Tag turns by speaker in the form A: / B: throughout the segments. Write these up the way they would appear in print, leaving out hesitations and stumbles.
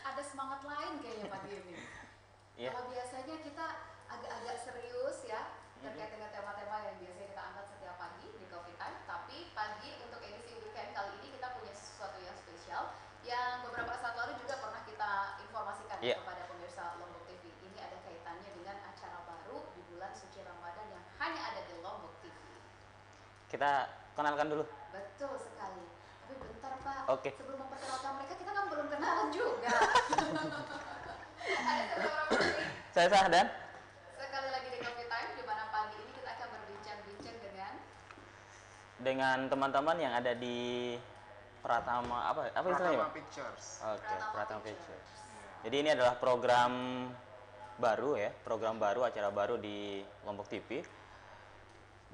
A: Ada semangat lain kayaknya pagi ini.
B: Iya.
A: Kalau biasanya kita agak-agak serius ya terkait dengan tema-tema yang biasanya kita angkat setiap pagi di Coffee Time, tapi pagi untuk edisi weekend kali ini kita punya sesuatu yang spesial yang beberapa saat lalu juga pernah kita informasikan kepada pemirsa Lombok TV. Ini ada kaitannya dengan acara baru di bulan suci Ramadan yang hanya ada di Lombok TV.
B: Kita kenalkan dulu.
A: Betul sekali. Tapi bentar Pak, sebelum memperkenalkan mereka kita kan belum kenalan juga. Ada seberapa menit.
B: Saya Sahdan.
A: Sekali lagi di Coffee Time, di mana pagi ini kita akan berbincang-bincang
B: dengan teman-teman yang ada di Pratama apa istilahnya?
C: Pratama Pictures.
B: Oke, Pratama Pictures. Jadi ini adalah program baru ya, acara baru di Lombok TV.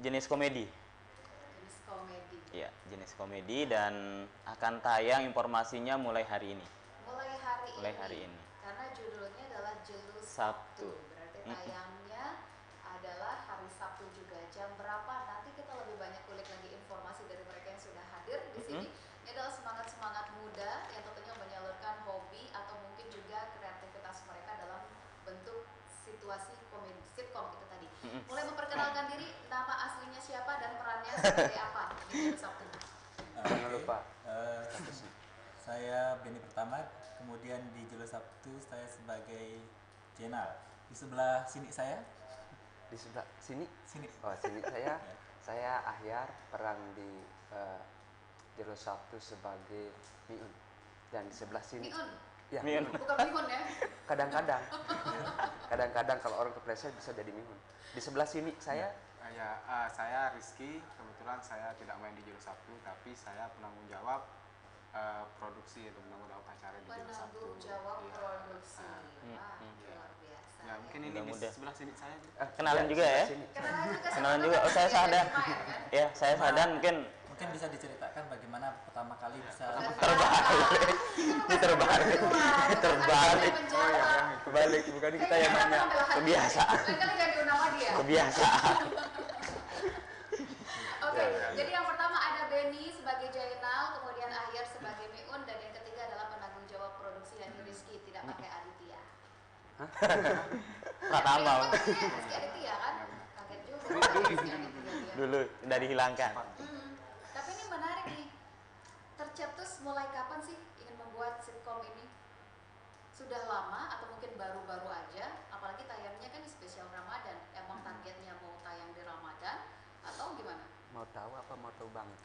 B: Jenis komedi.
A: Jenis komedi.
B: Iya, jenis komedi dan akan tayang informasinya mulai hari ini.
A: Mulai hari ini. Karena judulnya adalah Jelus Sabtu. Berarti tayangnya adalah hari Sabtu juga. Jam berapa? Nanti kita lebih banyak kulik lagi informasi dari mereka yang sudah hadir di sini. Ini adalah semangat-semangat muda yang tentunya menyalurkan hobi atau mungkin juga kreativitas mereka dalam bentuk situasi komedi, sitkom itu tadi. Mulai memperkenalkan diri, nama aslinya siapa dan perannya seperti apa di Jelus Sabtu.
D: Jangan lupa.
E: Saya Benny Pertama, kemudian di Jelus Sabtu saya sebagai Jenal. Di sebelah sini saya.
D: Di sebelah sini?
E: Sini.
D: Oh, sini saya Ahyar, peran di Jelus Sabtu sebagai Miun. Dan di sebelah sini.
A: Miun?
D: Ya,
B: Miun.
A: Bukan Mihun ya?
D: Kadang-kadang. Kadang-kadang kalau orang kepleset bisa jadi Miun. Di sebelah sini saya.
C: Saya Rizky. Kebetulan saya tidak main di Jelus Sabtu, tapi saya penanggung jawab produksi atau penanggung jawab acara di Jelus Sabtu.
A: Penanggung jawab produksi. Luar biasa.
C: Ya, mungkin ini di sebelah sini saya.
B: Kenalan juga ya? Kenalan juga. Oh, saya Sahdan. Ya, saya Sahdan. Mungkin
E: bisa diceritakan bagaimana pertama kali bisa
B: terbalik.
D: Kebalik, bukan kita yang nanya.
B: Kebiasaan. Kebiasaan.
A: Oke, jadi yang pertama ada Benny sebagai Jainal, kemudian Ahyar sebagai Miun, dan yang ketiga adalah penanggung jawab produksi yang Rizky, tidak pakai Aditya.
B: Pratama.
A: Rizky Aditya kan? Kaget juga.
B: Dulu udah dihilangkan.
A: Tapi ini menarik nih. Tercetus mulai kapan sih ingin membuat sitkom ini? Sudah lama atau mungkin baru-baru aja? Apalagi tayangnya kan di spesial Ramadan. Emang targetnya mau tayang di Ramadan atau gimana?
D: Mau tahu apa mau tahu banget?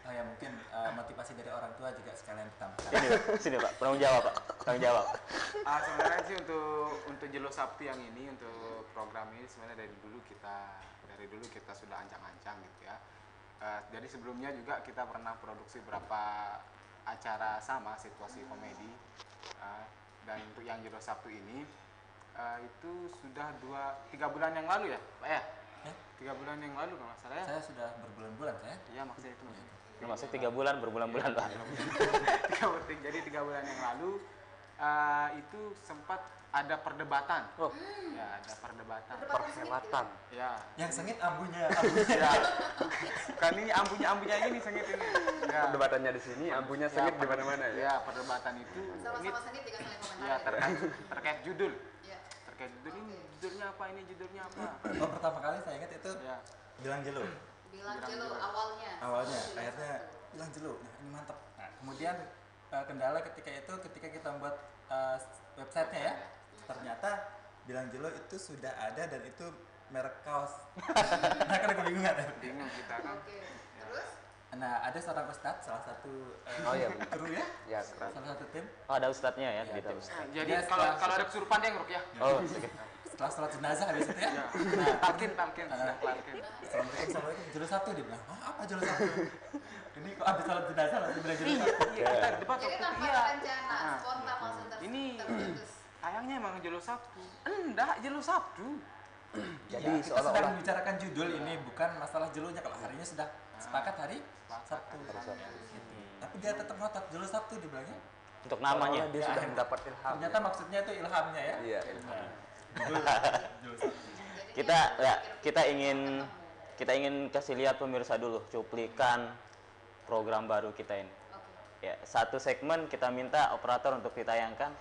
E: Oh ya, mungkin motivasi dari orang tua juga sekalian ditambahkan.
B: Sini Pak, penanggung jawab Pak. Tanggung jawab.
C: Sebenarnya sih untuk Jelus Sabtu yang ini, untuk program ini sebenarnya dari dulu kita sudah ancang-ancang gitu ya. Jadi sebelumnya juga kita pernah produksi beberapa acara sama situasi komedi. Dan untuk yang Jelus Sabtu ini itu sudah 3 bulan yang lalu ya, Pak ya? 3 bulan yang lalu kalau nggak salah ya?
E: Saya sudah berbulan-bulan saya.
C: Iya, maksudnya itu.
B: Maksudnya 3 bulan berbulan-bulan Pak.
C: Jadi 3 bulan yang lalu itu sempat ada perdebatan. Ya, ada perdebatan.
D: Perhelatan.
C: Ya.
E: Yang sengit ambunya.
C: Ya. Bukan ini ambunya ini sengit ini. Ya.
D: Perdebatannya di sini, ambunya sengit di mana-mana ya.
C: Ya, perdebatan itu
A: Sama-sama sengit tidak saling komentar.
C: ya terkait judul.
A: Ya.
C: Terkait judul ini judulnya apa, ini judulnya apa.
E: Oh, pertama kali saya ingat itu Bilang Jelo.
A: Bilang Jelo awalnya.
E: Akhirnya Bilang Jelo. Nah, ini mantap. Nah, kemudian kendala ketika kita membuat websitenya ya, ternyata Bilang Jelo itu sudah ada dan itu merek kaos. Nah, kan kebingungan.
C: Bingung kita kan.
A: Oke. Terus?
E: Nah, ada seorang ustadz, salah satu kru ya?
D: Ya,
E: salah satu tim.
B: Oh, ada ustadznya ya di tim.
C: Jadi kalau ada kesurupan dia ngeruk ya.
B: Oh,
E: setelah sholat jenazah habis itu ya.
C: Nah, talkin.
E: Assalamualaikum. Jelus Sabtu dia bilang, apa Jelus Sabtu? Ini kok habis sholat jenazah langsung bilang Jelus Sabtu.
C: Iya, kita debat
A: jadi tanpa rencana, spontan langsung tercetus.
C: Tayangnya emang Jelus Sabtu. Enggak, Jelus Sabtu.
E: Jadi kita sedang membicarakan judul ini, bukan masalah jelunya. Kalau harinya sudah sepakat hari Sabtu. Gitu. Tapi dia tetap ngotot Jelus Sabtu dibilangnya.
B: Untuk namanya
D: dia sudah mendapat ilham.
E: Ternyata maksudnya itu ilhamnya ya.
D: Iya, ilham.
B: Kita ingin kasih lihat pemirsa dulu cuplikan program baru kita ini. Ya, satu segmen kita minta operator untuk ditayangkan.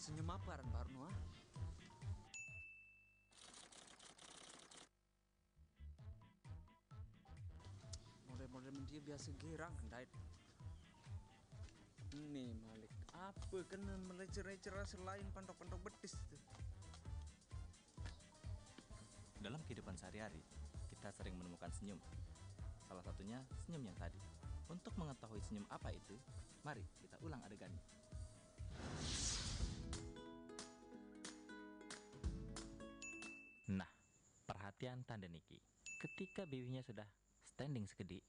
F: Senyum apa Ran Barno? Model-model dia biasa gerang kan nih Malik, apa kena melecer-lecer selain pantok-pantok betis tuh?
G: Dalam kehidupan sehari-hari, kita sering menemukan senyum. Salah satunya senyum yang tadi. Untuk mengetahui senyum apa itu, mari kita ulang adegannya. Nah, perhatian Tanda Niki. Ketika bibirnya sudah standing segede,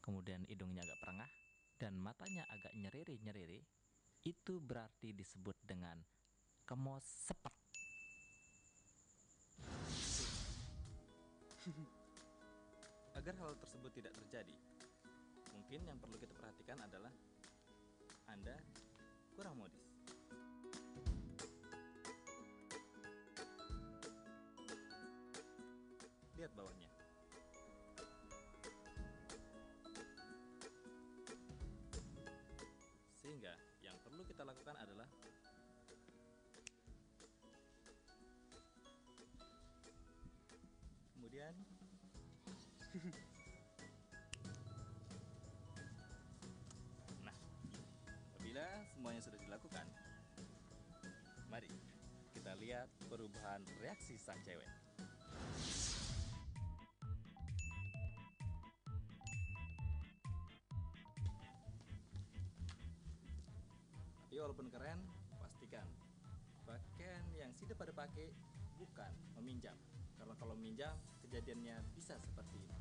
G: kemudian hidungnya agak perengah, dan matanya agak nyeriri-nyeriri, itu berarti disebut dengan kemosepet. Agar hal tersebut tidak terjadi, mungkin yang perlu kita perhatikan adalah Anda kurang modis. Lihat bawahnya. Sehingga yang perlu kita lakukan adalah kemudian nah, apabila semuanya sudah dilakukan, mari kita lihat perubahan reaksi sang cewek. Tapi walaupun keren, pastikan pakaian yang Sida pada pakai bukan meminjam. Karena kalau minjam, kejadiannya bisa seperti ini.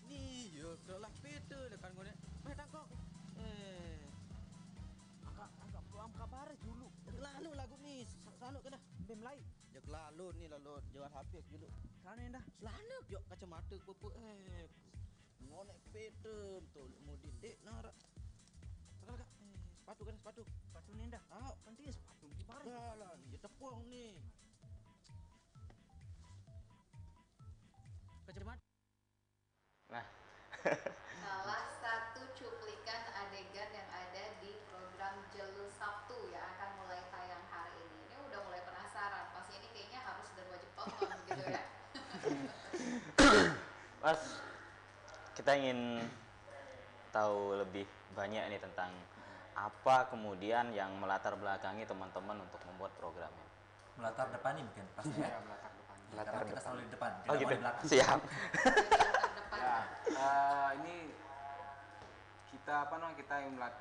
F: Nih, yo kelak pete dekan gue. Tangkok. Agak pelam kabar dulu. Lalu lagu nih, sanu kena bem lain.
H: Ya lalu nih lalu jual HP dulu.
F: Kan endah.
H: Selana yo kacamata pupu ngonek pete betul mau didik nara. Kakak sepatu kan sepatu.
F: Sepatu nih endah.
H: Ah, kan dia sepatu kibar. Lah, ya tepung nih. Kacamata.
B: Nah,
A: Salah satu cuplikan adegan yang ada di program Jelu Sabtu yang akan mulai tayang hari ini. Ini udah mulai penasaran, pasti ini kayaknya harus dan wajib tonton gitu ya.
B: Mas, kita ingin tahu lebih banyak nih tentang apa kemudian yang melatar belakangi teman-teman untuk membuat program ini.
E: Melatar depannya mungkin pasti ya.
C: Ya, melatar depan.
E: Karena kita selalu di depan,
B: Oh
E: tidak
B: gitu.
E: mau di belakang.
B: Siap.
A: Julukan depan.
C: Ya, ini kita apa namanya kita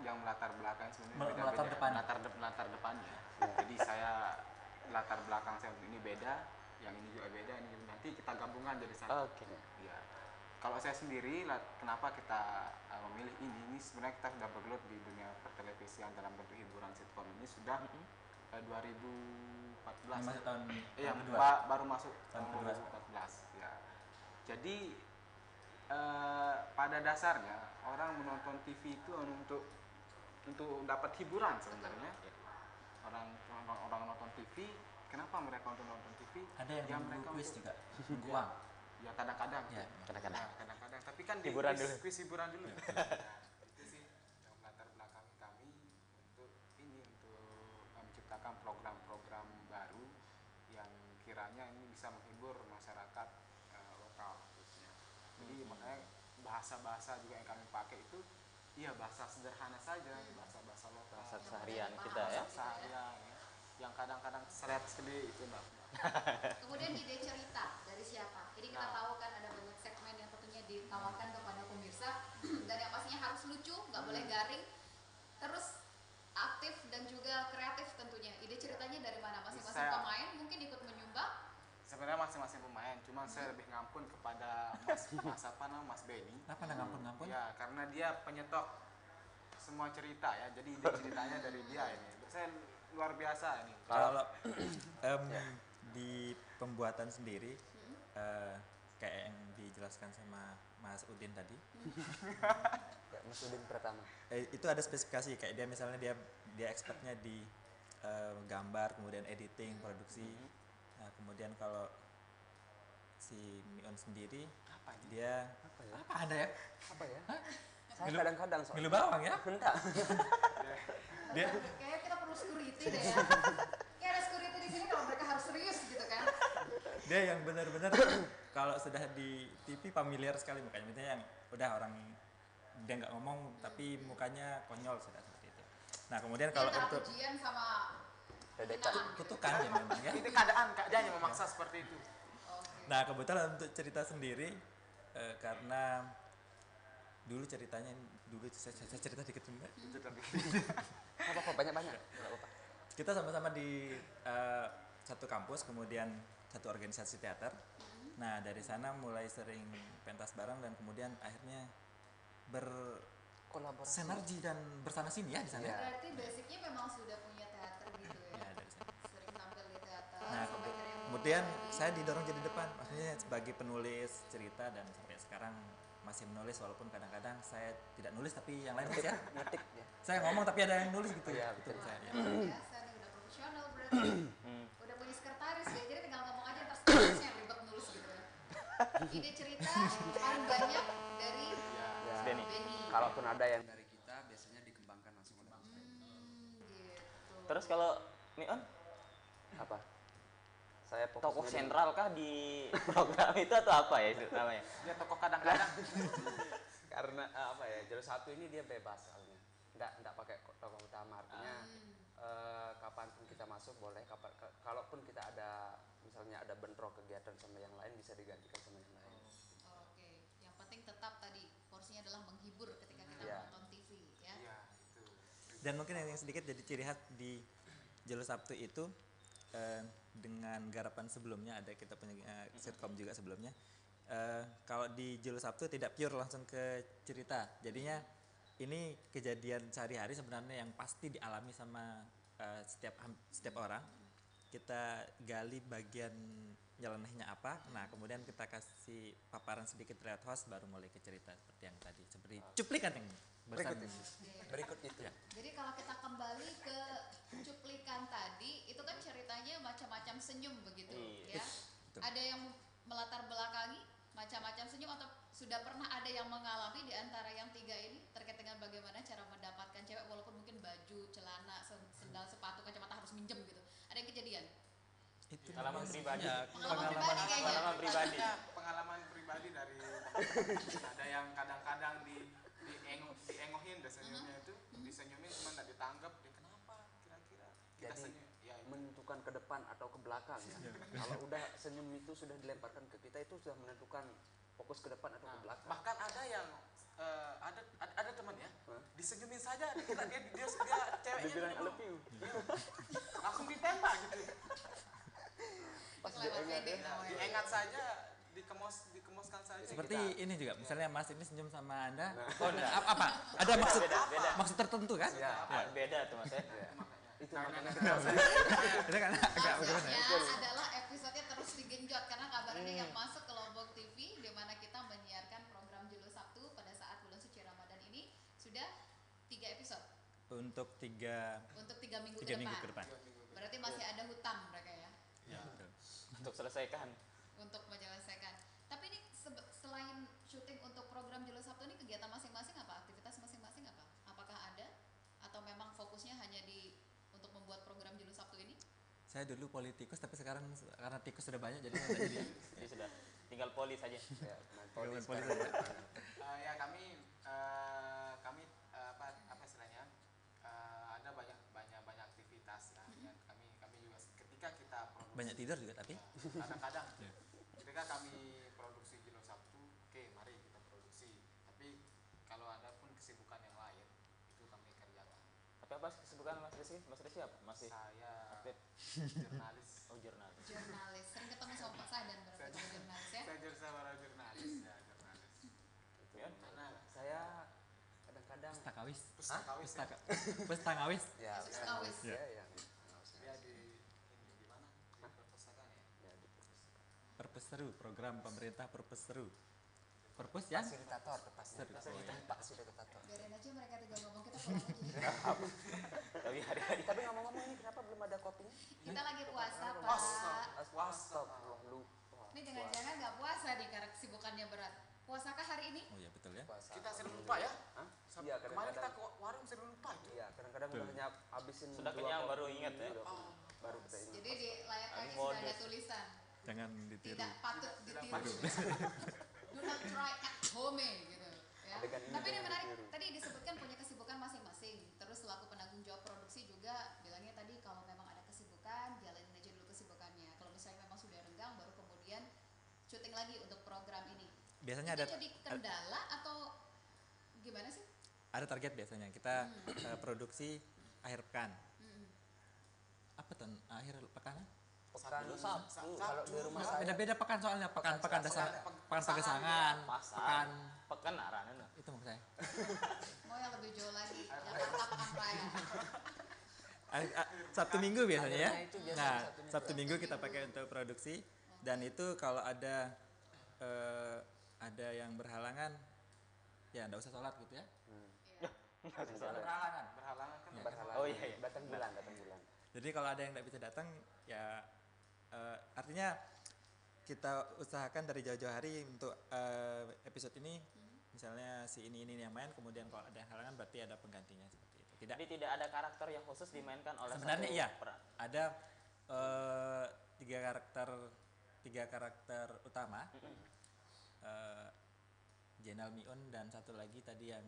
C: yang melatar belakang sebenarnya
E: Melatar
C: beda-beda.
E: depannya.
C: Latar depannya. Jadi saya latar belakang saya ini beda, yang ini juga beda, ini juga. Nanti kita gabungan jadi satu.
B: Oke.
C: Ya. Kalau saya sendiri, kenapa kita memilih ini sebenarnya kita sudah bergelut di dunia pertelevisian dalam bentuk hiburan sitkom ini sudah 2014.
E: Ini masih tahun
C: Iya,
E: kedua.
C: baru masuk
E: Tahun
C: tahun
E: kedua.
C: 2014 ya. Jadi pada dasarnya orang menonton TV itu untuk dapat hiburan sebenarnya. Orang nonton TV, kenapa mereka nonton TV?
E: Ada yang
C: mereka
E: nunggu quiz
C: untuk-
E: juga, nunggu uang.
C: Ya kadang-kadang.
E: Ya,
B: kadang-kadang.
C: Ya, kadang-kadang. Tapi kan di
B: Hiburan
C: quiz,
B: dulu.
C: quiz hiburan dulu. Itu sih yang melatar belakangi kami untuk menciptakan program-program baru yang kiranya ini bisa menghibur masyarakat lokal khususnya. Jadi makanya bahasa-bahasa juga yang kami pakai itu bahasa sederhana saja, bahasa-bahasa lokal.
B: Bahasa keseharian kita ya.
C: Bahasa seharian ya. Yang kadang-kadang seret sedih itu enggak.
A: Kemudian ide cerita dari siapa? Jadi kita tahu kan ada banyak segmen yang tentunya ditawarkan kepada pemirsa dan yang pastinya harus lucu, nggak boleh garing, terus aktif dan juga kreatif tentunya. Ide ceritanya dari mana? Masing-masing
C: Saya-
A: pemain mungkin ikut menyumbang.
C: Sebenarnya masing-masing pemain, cuma saya lebih ngampun kepada Mas Benny.
E: Kenapa nggak ngampun-ngampun?
C: Ya, karena dia penyetok semua cerita ya. Jadi ide ceritanya dari dia ini. Saya luar biasa ini.
E: Kalau di pembuatan sendiri kayak yang dijelaskan sama Mas Udin tadi,
D: Ya, Mas Udin pertama.
E: itu ada spesifikasi kayak dia misalnya dia expertnya di gambar, kemudian editing, produksi. Nah, kemudian kalau si Mion sendiri dia
D: Apa ya?
E: apa ada ya?
D: Apa ya? Saya kadang-kadang soalnya.
E: Milu bawang ya?
D: Enggak.
E: Dia
A: Kayaknya kita perlu security deh ya. Kayak ada security di sini kalau mereka harus serius gitu kan.
E: dia yang benar-benar kalau sudah di TV familiar sekali mukanya, misalnya yang udah orang dia nggak ngomong tapi mukanya konyol sudah seperti itu. Nah kemudian kalau
A: Antara
E: untuk
A: pujian sama
D: Dedekan.
A: hinaan gitu.
E: kutukan ya memang ya.
C: Itu keadaannya memaksa seperti itu.
A: Oke.
E: Nah kebetulan untuk cerita sendiri karena dulu ceritanya saya cerita dikit Mbak.
D: Apa banyak-banyak. Enggak apa-apa.
E: Kita sama-sama di satu kampus, kemudian satu organisasi teater. Nah dari sana mulai sering pentas bareng dan kemudian akhirnya
D: Kolaborasi.
E: bersinergi dan bersana sini ya di sana.
D: Iya.
A: Berarti basicnya memang sudah punya teater gitu ya.
E: Ya, dari sana.
A: Sering tampil di teater.
E: Nah
A: sampai akhirnya
E: kemudian
A: mulai
E: saya didorong jadi depan, maksudnya sebagai penulis cerita dan sampai sekarang masih menulis walaupun kadang-kadang saya tidak nulis tapi yang lain nulis ya.
D: Ngetik ya.
E: Saya ngomong tapi ada yang nulis gitu
D: Iya,
E: ya. Betul saya. Ya.
A: biasa nih udah profesional berarti. Udah punya sekretaris ya. Jadi tinggal ngomong aja ntar sekretarisnya yang ribet nulis gitu ya. Ide cerita paling banyak dari
D: Ya.
B: Denny.
A: Benny.
D: Kalaupun ada yang dari kita biasanya dikembangkan langsung oleh Mas Denny.
A: Gitu.
B: Terus kalau Mion,
D: Apa? Saya fokus
B: tokoh
D: dulu.
B: sentral kah di program itu atau apa ya itu namanya?
C: Dia tokoh kadang-kadang.
D: Karena apa ya, jalur satu ini dia bebas soalnya. Enggak pakai tokoh utama, artinya kapanpun kita masuk boleh, kalaupun kita ada misalnya ada bentrok kegiatan sama yang lain bisa digantikan sama yang lain.
A: Oke, yang penting tetap tadi porsinya adalah menghibur ketika kita
D: Iya.
A: menonton TV ya.
C: Iya, itu.
E: Dan mungkin yang sedikit jadi ciri khas di Jalur Sabtu itu dengan garapan sebelumnya ada kita punya sitkom juga sebelumnya. Kalau di Jalur Sabtu tidak pure langsung ke cerita, jadinya ini kejadian sehari-hari sebenarnya yang pasti dialami sama setiap orang. Kita gali bagian nyelenehnya apa, nah kemudian kita kasih paparan sedikit lewat host baru mulai ke cerita seperti yang tadi, seperti cuplikan yang
D: Berikut itu.
E: Ya.
A: Jadi kalau kita kembali ke cuplikan tadi, itu kan ceritanya macam-macam senyum begitu ya.
E: Betul.
A: Ada yang melatar belakangi macam-macam senyum atau sudah pernah ada yang mengalami di antara yang tiga ini terkait dengan bagaimana cara mendapatkan cewek walaupun mungkin baju, celana, sendal, sepatu, kacamata harus minjem gitu. Ada yang kejadian?
E: Itu
B: Pengalaman pribadi.
E: Ya,
A: Pengalaman pribadi kayaknya.
B: Pengalaman pribadi.
C: Ada pengalaman pribadi dari teman-teman. Ada yang kadang-kadang diengohin deh senyumnya itu, disenyumin cuma nggak ditanggap. Dia kenapa? Kira-kira kita
D: Jadi
C: senyum. Ya,
D: menentukan ke depan atau ke belakang ya. Kalau udah senyum itu sudah dilemparkan ke kita itu sudah menentukan fokus ke depan atau ke belakang.
C: bahkan ada yang ada teman ya,
D: Hah?
C: disenyumin saja dikira dia ceweknya
D: Dibilang I
C: tuh,
D: love you.
C: langsung ditembak gitu.
D: Pas
A: Itu lewat
D: dia
A: pede
C: Ya,
A: namanya.
C: diengat saja, dikemoskan saja.
E: seperti ini juga, misalnya Mas ini senyum sama Anda,
B: Oh, enggak.
E: apa? Ada maksud
B: beda.
E: maksud tertentu kan?
D: Ya.
B: Beda tuh Mas ya.
D: Itu
C: Nah,
D: makanya
E: Itu kan agak bagaimana ya?
A: Maksudnya adalah episodenya terus digenjot karena kabarnya yang masuk ke Lombok TV di mana kita menyiarkan program Julu Sabtu pada saat bulan suci Ramadan ini sudah 3 episode
E: Untuk 3
A: untuk 3 minggu,
E: minggu ke depan.
A: Berarti masih ada hutang mereka ya
E: Ya, betul.
B: Untuk selesaikan.
A: untuk menyelesaikan. Tapi ini selain syuting untuk program Julu Sabtu ini kegiatan masing-masing apa? Aktivitas masing-masing apa? Apakah ada atau memang fokusnya hanya untuk membuat program Julu Sabtu ini?
E: Saya dulu politikus tapi sekarang karena tikus sudah banyak jadi saya jadi
B: Jadi sudah tinggal poli saja.
D: ya, main
E: Poli
D: polis
E: saja.
C: Ya kami apa istilahnya, ada banyak aktivitas ya. Dan kami juga ketika kita produksi
E: banyak tidur juga tapi
C: kadang-kadang
E: Ya.
C: ketika kami produksi Jilo Sabtu, oke mari kita produksi, tapi kalau ada pun kesibukan yang lain itu kami kerjakan.
B: Tapi apa sih kesibukan Mas Rizky? Mas Rizky apa? Masih
C: Saya
B: aktif
C: jurnalis.
B: oh jurnalis.
A: Jurnalis. Sering ketemu sama Pak Sadan berarti kalau jurnalis ya?
C: Saya seorang jurnalis ya, jurnalis.
B: Ya.
C: Mana
D: saya kadang-kadang
E: pustakawis.
C: pustakawis ya.
E: Pustangawis.
D: ya
A: Pustakawis.
D: ya, ya.
E: seru, program pemerintah purpose seru. Purpose ya?
D: Fasilitator,
E: Seru.
D: fasilitator.
A: Biarin aja mereka tinggal ngomong, kita pulang aja.
B: Tapi hari-hari
D: Tapi ngomong-ngomong ini kenapa belum ada kopinya?
A: Kita lagi puasa, Pak.
D: Astagfirullah, lupa.
A: Ini jangan-jangan nggak puasa nih karena kesibukannya berat. Puasakah hari ini?
E: Oh ya betul ya.
D: Puasa.
C: Kita sering lupa ya.
D: Hah?
C: Kemarin
D: Iya,
C: kita
D: kadang-kadang.
C: ke warung sering lupa itu.
D: Iya, kadang-kadang
E: Betul.
D: udah habisin
B: Sudah
D: 2
B: kenyang
D: kopi,
B: baru ingat ya?
D: Baru kita ingat.
A: Jadi di layar
B: Ini
A: kaca sudah ada
B: modus.
A: tulisan.
E: Jangan ditiru.
A: Tidak patut ditiru. Do not try at home gitu. Ya.
D: Adegan ini
A: Tapi ini
D: jangan
A: menarik.
D: ditiru.
A: Tadi disebutkan punya kesibukan masing-masing. Terus selaku penanggung jawab produksi juga bilangnya tadi kalau memang ada kesibukan, jalanin aja dulu kesibukannya. Kalau misalnya memang sudah renggang, baru kemudian syuting lagi untuk program ini.
E: Biasanya
A: Itu
E: ada
A: jadi kendala atau gimana sih?
E: ada target biasanya. Kita produksi akhir pekan.
A: Hmm.
E: Apa tuh akhir pekan?
D: Pekan
B: Sabtu.
D: kalau di rumah saya
E: Beda-beda pekan soalnya. Pekan dasar, pekan
C: Pasangan,
E: pagesangan,
B: pasar. Pekan arahan.
E: itu maksud saya.
A: Mau yang lebih jauh lagi, Jakarta Pekan Raya.
E: Sabtu Minggu biasanya ya.
D: Akhirnya itu biasanya
E: Nah,
D: Sabtu Minggu.
E: Sabtu Minggu kita pakai untuk produksi dan itu kalau ada yang berhalangan ya enggak usah sholat gitu ya. Berhalangan.
C: Berhalangan kan.
D: berhalangan.
B: Oh, iya, iya.
D: Datang bulan.
E: Jadi kalau ada yang tidak bisa datang ya artinya kita usahakan dari jauh-jauh hari untuk episode ini misalnya si ini yang main, kemudian kalau ada yang halangan berarti ada penggantinya seperti itu. Tidak,
B: Jadi tidak ada karakter yang khusus dimainkan oleh
E: sebenarnya
B: satu
E: iya
B: peran.
E: ada tiga karakter utama, Jenal Miun dan satu lagi tadi yang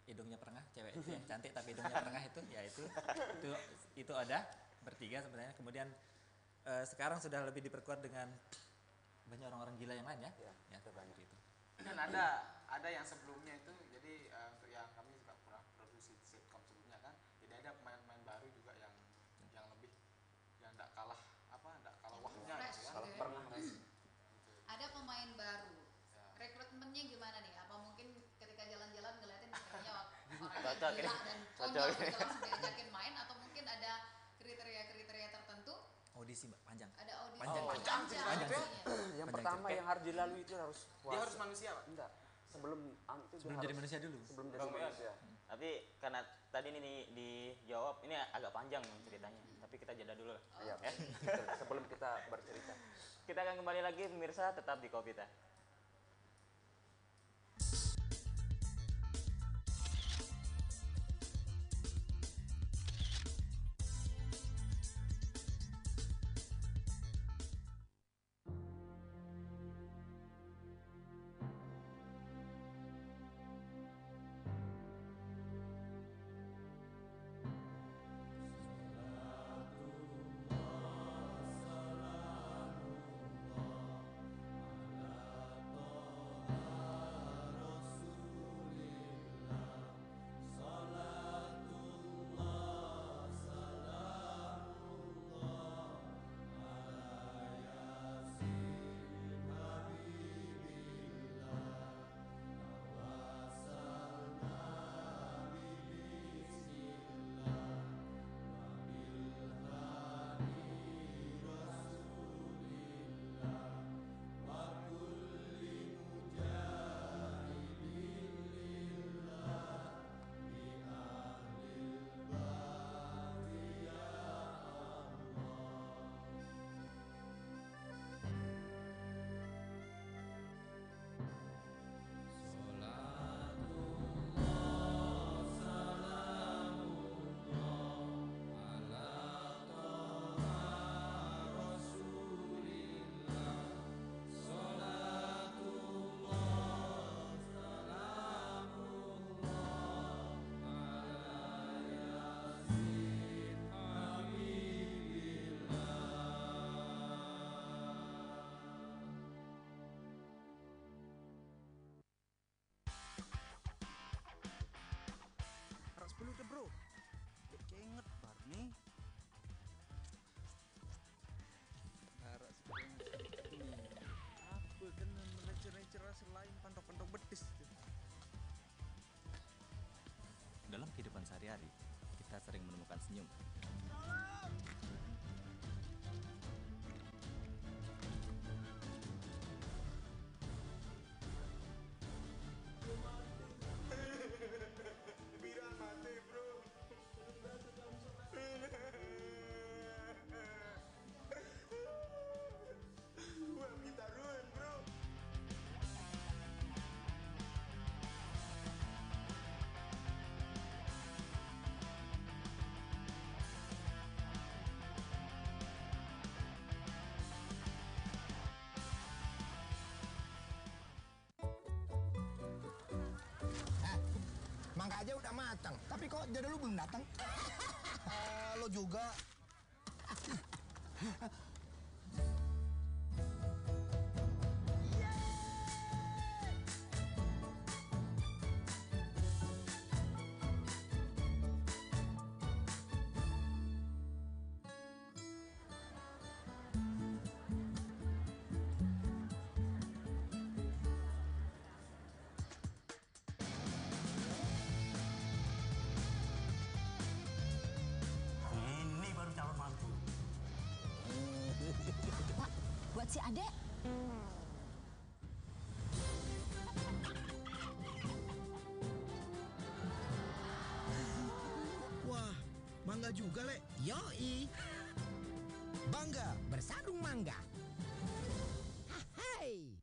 E: hidungnya perengah, cewek itu yang cantik tapi hidungnya perengah itu ada bertiga sebenarnya. Kemudian sekarang sudah lebih diperkuat dengan banyak orang-orang gila yang lain ya. Ya,
D: banyak.
E: itu.
C: Dan ada yang sebelumnya itu, jadi untuk yang kami juga pernah produksi sitcom sebelumnya kan, jadi ada pemain-pemain baru juga yang lebih yang tidak kalah wahnya
A: Fresh,
C: gitu ya.
D: Kalau
A: Oke.
D: pernah
A: Ada pemain baru.
C: Ya.
A: Rekrutmennya gimana nih? Apa mungkin ketika jalan-jalan ngeliatin kayaknya orang
B: Cocok
A: gila
B: ini.
A: dan
B: Cocok
A: konyol
B: ini.
A: gitu langsung diajakin main, atau mungkin ada kriteria-kriteria tertentu?
E: Audisi Mbak, panjang.
A: Ada audisi
E: Panjang.
C: Panjang ceritanya tuh ya.
A: audisinya.
D: yang
E: Panjang
D: pertama
E: cerita.
D: yang harus dilalui itu harus puasa.
C: Dia harus manusia, Pak.
D: Enggak. Sebelum itu dia
E: Sebelum jadi manusia dulu.
D: Sebelum jadi
B: Oh, iya.
D: manusia.
B: Tapi karena tadi ini dijawab, ini agak panjang ceritanya. Tapi kita jeda dulu lah.
D: Iya.
B: Ya.
D: Sebelum kita bercerita.
B: Kita akan kembali lagi pemirsa, tetap di Kopita.
F: Harap 10 deh bro. Dek kenget bar nih. Harap 10 nih. Apa kena meleceh-leceh selain pantok-pantok betis tuh.
G: Dalam kehidupan sehari-hari, kita sering menemukan senyum.
I: matang. Tapi kok jodoh lu belum datang? Lo juga.
F: Ini baru calon mantu.
J: Pak, buat si adek.
I: Wah, mangga juga, Le.
K: Yoi. Bangga bersarung mangga. Hai.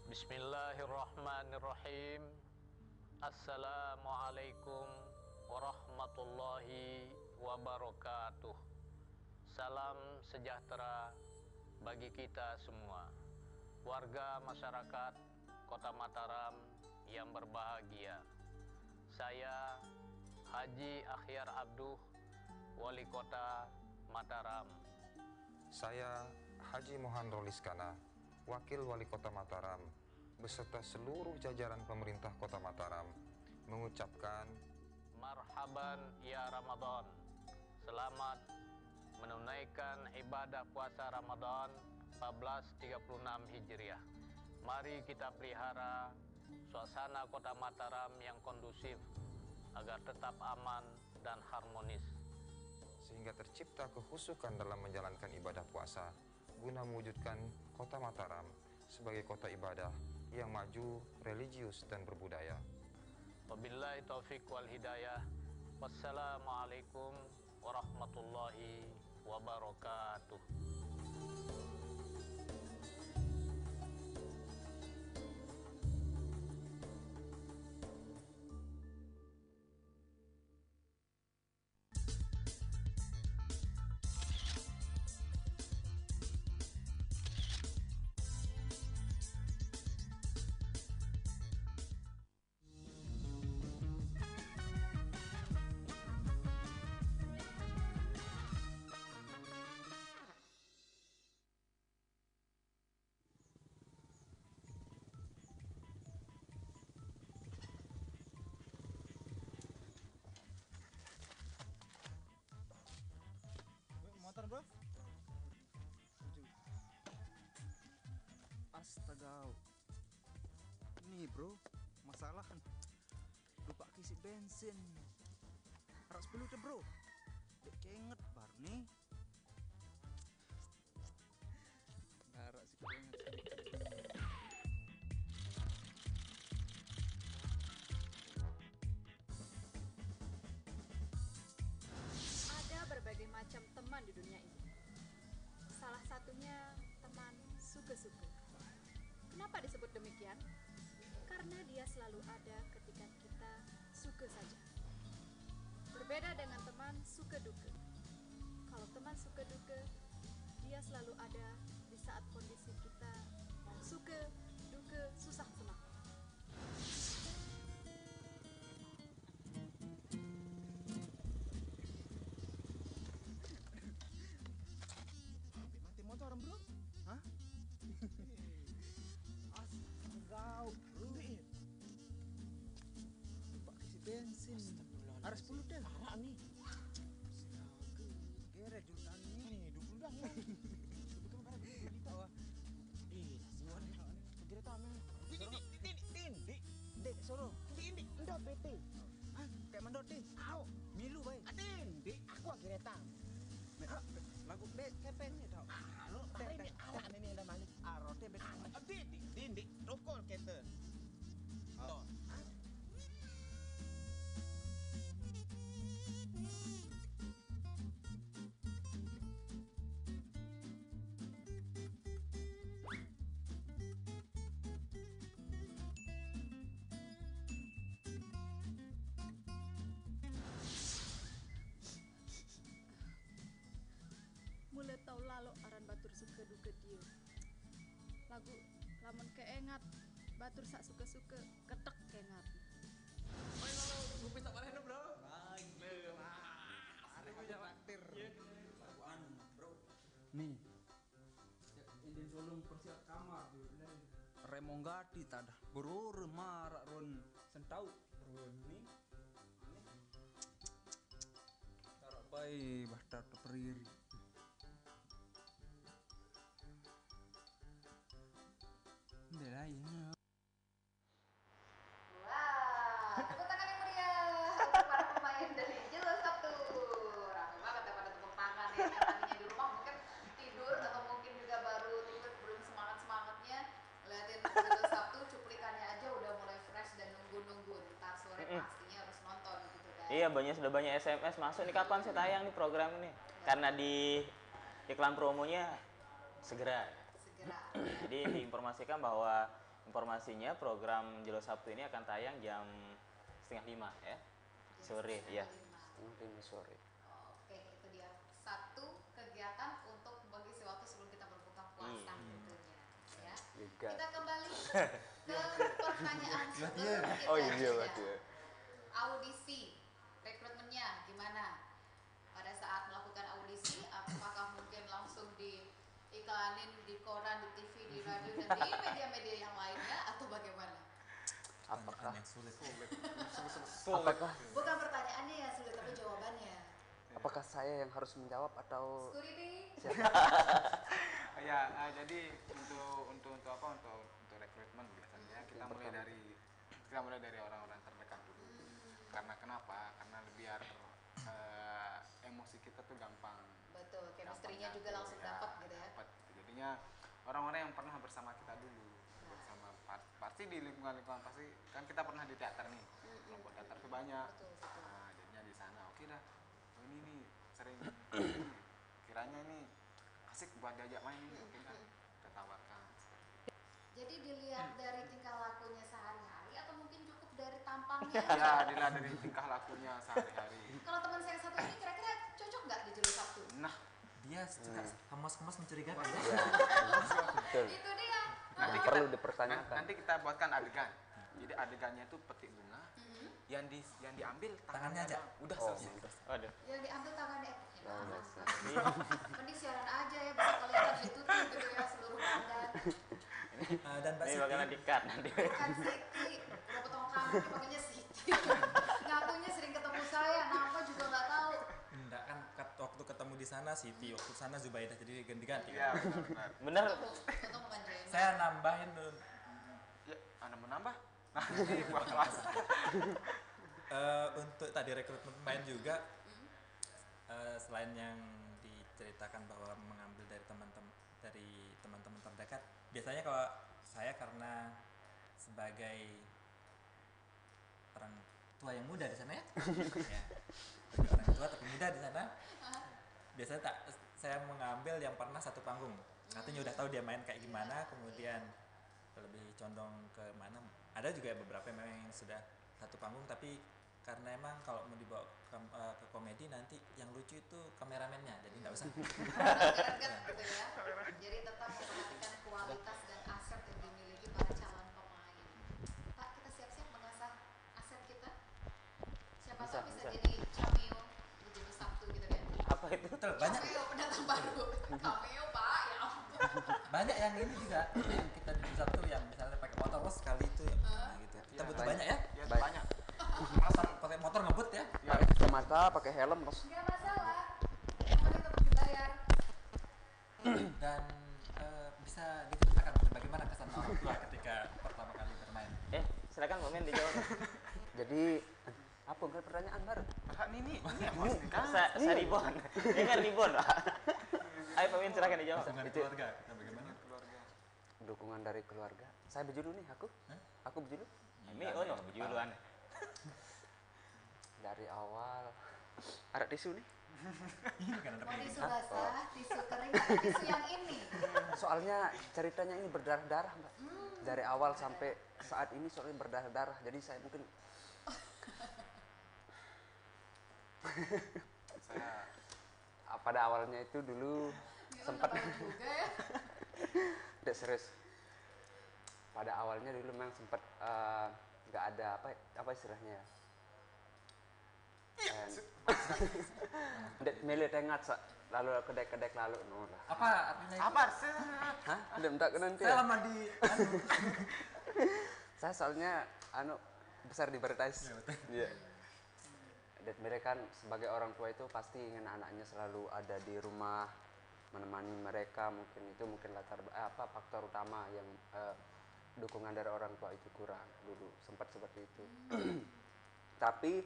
L: Bismillahirrahmanirrahim. Assalamualaikum warahmatullahi wabarakatuh. Salam sejahtera bagi kita semua, warga masyarakat Kota Mataram yang berbahagia. Saya Haji Akhyar Abduh, Wali Kota Mataram.
M: Saya Haji Mohan Roliskana, Wakil Wali Kota Mataram, beserta seluruh jajaran pemerintah Kota Mataram, mengucapkan
L: Marhaban ya Ramadan. Selamat menunaikan ibadah puasa Ramadan 1436 Hijriah. Mari kita pelihara suasana Kota Mataram yang kondusif agar tetap aman dan harmonis,
M: sehingga tercipta kehusukan dalam menjalankan ibadah puasa guna mewujudkan Kota Mataram sebagai kota ibadah yang maju, religius, dan berbudaya.
L: Wabillahi taufiq wal hidayah. Wassalamualaikum warahmatullahi wabarakatuh.
H: Motor bro. Astaga. Nih bro, masalah lupa isi bensin. Harus 10 deh bro. Dek kenget bar nih. Harus si kenget.
A: Ada berbagai macam teman di dunia ini. Salah satunya teman suka-suka. Kenapa disebut demikian? Karena dia selalu ada ketika kita suka saja. Berbeda dengan teman suka-duka. Kalau teman suka-duka, dia selalu ada di saat kondisi kita suka, duka, susah, senang.
H: Mati motor bro. Hah? Astaga, bro. Lupa isi bensin. Harus 10 deh. Parah nih. Astaga. Geret jutaan ini. Nih, 20 dah. Betul kan di bawah. Siwan. Geret tamen. Dek suruh. Dik. Ndot bete. Hah? Kayak mandot deh. Au. Milu bae. Dik. Aku geretan. Lagu bet kepen ni tau. Lo teh awak ni ada malik arote bet. Dik. Rokok kete. Oh.
N: studio. Lagu lamun keengat batur sak suka-suka ketek keengat.
D: Main lo, gue bisa mana bro?
F: Nih, izin tolong persiap kamar tuh. Remonggati tada, berur marak ron sentau ron nih. Tarak bayi bahtar periri. Belainya.
A: Wah, tepuk tangan yang meriah untuk para pemain dari Jelo Sabtu. Rame banget ya pada tepuk tangan ya. Yang tadinya di rumah mungkin tidur atau mungkin juga baru tidur belum semangat-semangatnya. Ngeliatin Jelo Sabtu, cuplikannya aja udah mulai fresh dan nunggu-nunggu. Ntar sore pastinya harus nonton gitu kan.
B: Iya, sudah banyak SMS masuk nih, kapan sih tayang nih program ini? Karena di iklan promonya segera. Jadi diinformasikan bahwa informasinya program Jelo Sabtu ini akan tayang jam 4:30 ya, sore ya.
D: 5 sore.
A: Oke, itu dia satu kegiatan untuk mengisi waktu sebelum kita berbuka puasa tentunya ya. Kita kembali ke pertanyaan sebelum kita audisi rekrutmennya gimana? Pada saat melakukan audisi, apakah mungkin langsung diiklanin di koran, di TV, di radio dan di media-media yang lainnya atau bagaimana?
D: Apakah
E: yang sulit?
D: Apakah
A: Bukan pertanyaannya yang sulit tapi jawabannya.
D: apakah saya yang harus menjawab atau
A: Security?
C: Ya, jadi untuk apa untuk rekrutmen biasanya kita mulai dari orang-orang terdekat dulu. Karena kenapa? Karena biar emosi kita tuh gampang.
A: Betul, chemistry-nya juga langsung dapat gitu ya.
C: Dapat. Jadinya orang-orang yang pernah bersama kita dulu, bersama pasti di lingkungan pasti kan kita pernah di teater nih. Kelompok teater tuh banyak. Nah, jadinya di sana oke dah. Oh, ini nih sering kiranya ini asik buat diajak main ini, oke kan? Kita tawarkan.
A: Jadi dilihat dari tingkah lakunya sehari-hari atau mungkin cukup dari tampangnya?
C: Ya, dilihat dari tingkah lakunya sehari-hari.
A: Kalau teman saya satu ini kira-kira cocok nggak di Jelo Sabtu?
C: Nah,
E: dia suka kemas-kemas mencurigakan ya.
D: betul.
A: Itu dia.
C: Nanti
D: perlu dipertanyakan.
C: Nanti kita buatkan adegan. Jadi adegannya itu petik bunga. Yang diambil
E: tangannya aja.
C: Udah selesai.
B: Waduh.
A: Yang diambil tangannya. Mending siaran aja ya, bisa kelihatan ditutup gitu ya seluruh badan.
E: Dan Mbak
B: Ini
E: Siti
B: bakalan di-cut nanti.
A: Bukan Siti, udah potong rambut panggilnya Siti. Ngakunya sering ketemu saya, nama juga nggak tahu.
E: enggak kan waktu ketemu di sana Siti, waktu sana Zubaidah, jadi ganti-ganti.
C: Iya,
B: benar.
A: Untuk memanjain.
E: Saya nambahin dulu.
C: Ya, Anda menambah? Nah, ini buat kelas.
E: Untuk tadi rekrutmen pemain juga, selain yang diceritakan bahwa mengambil dari teman-teman terdekat, biasanya kalau saya karena sebagai orang tua yang muda di sana ya, ya orang tua tapi muda di sana, biasanya saya mengambil yang pernah satu panggung, artinya udah tahu dia main kayak gimana, kemudian lebih condong ke mana. Ada juga beberapa memang yang sudah satu panggung, tapi karena emang kalau mau dibawa ke komedi nanti yang lucu itu kameramennya, jadi nggak usah.
A: Deket-deket gitu ya. Jadi tetap memperhatikan kualitas dan aset yang dimiliki para calon pemain. Pak, kita siap-siap mengasah aset kita. Siapa tahu bisa jadi cameo di Jelo Sabtu gitu kan.
B: Apa itu?
E: Betul, banyak.
A: Cameo pendatang baru. Cameo Pak, ya ampun.
E: Banyak yang ini juga yang kita di satu yang misalnya pakai motor sekali itu gitu. Kita butuh banyak ya.
C: Ya, banyak.
E: Motor pakai motor ngebut ya.
D: Pakai kacamata, pakai helm, bos.
A: Nggak masalah. Yang penting tetap dibayar.
E: Dan bisa diceritakan bagaimana kesan orang tua ketika pertama kali bermain.
B: Silakan Momen dijawab.
D: Jadi apa enggak pertanyaan baru?
C: Ini emosi kan?
B: Saya ribon. Ini kan ribon, Pak. Ayo Momen silakan dijawab.
E: Dukungan keluarga, kita bagaimana?
D: Dukungan dari keluarga. Saya berjulu nih, aku. Aku berjulu.
B: Ini ono berjuluan.
D: Dari awal ada tisu nih.
A: Mau tisu basah, tisu kering, atau tisu yang ini?
D: Soalnya ceritanya ini berdarah-darah, Mbak. Dari awal sampai saat ini soalnya berdarah-darah. Jadi saya mungkin
C: saya
D: pada awalnya itu dulu sempat
A: juga ya.
D: Dek serius. Pada awalnya dulu memang sempat nggak ada apa istilahnya ya. Dek mele tengat lalu kedek lalu lah.
E: Apa artinya itu?
C: Apa sih?
D: Hah? Udah minta ke nanti.
E: Saya lama di
D: Saya soalnya besar di Bartais. Iya. Dan mereka kan sebagai orang tua itu pasti ingin anaknya selalu ada di rumah menemani mereka, mungkin latar faktor utama yang dukungan dari orang tua itu kurang dulu, sempat seperti itu. Tapi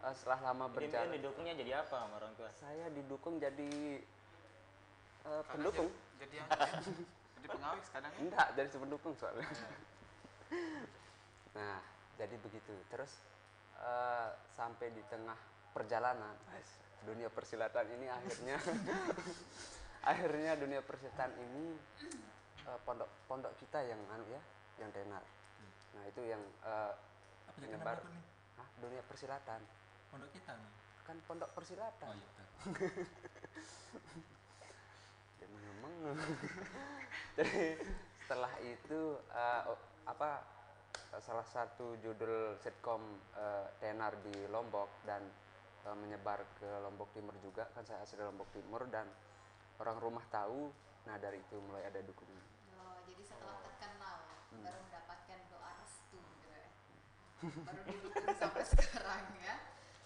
D: setelah lama berjalan
B: didukungnya jadi apa sama orang tua?
D: Saya didukung jadi pendukung.
C: Jadi apa ya? Jadi pengawis kadang ya?
D: Enggak, jadi pendukung soalnya. Nah, jadi begitu. Terus sampai di tengah perjalanan dunia persilatan ini akhirnya dunia persilatan ini pondok kita yang yang tenar. Nah, itu yang menyebar dunia persilatan.
E: Pondok kita nih.
D: Kan pondok persilatan.
E: Oh iya.
D: Jadi setelah itu salah satu judul sitkom tenar di Lombok dan menyebar ke Lombok Timur juga, kan saya asli Lombok Timur dan orang rumah tahu, nah dari itu mulai ada dukungan.
A: Oh, jadi setelah terkenal baru mendapatkan doa restu gitu ya. Baru didukung sampai sekarang ya.